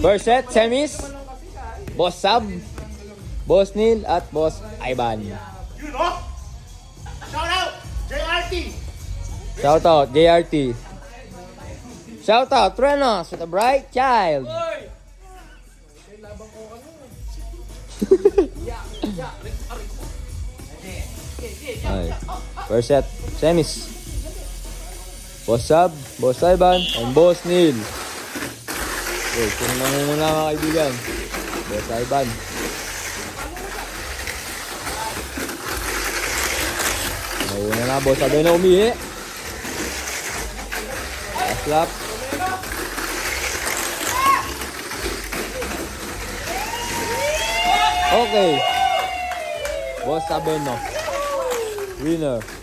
First set, semis. Boss Sab, Boss Neil, at Boss Ivan. You know? Shout out, JRT. Shout out, JRT. Shout out, Trenos with a bright child. Ay. First set, semis. Boss Sab, Boss Ivan, and Boss Neil. Okay, kung nangunguna mga kaibigan. Boss Ivan. Nangunguna na, Boss Ivan na umihi. Last lap. Okay. Boss Abeno. Winner.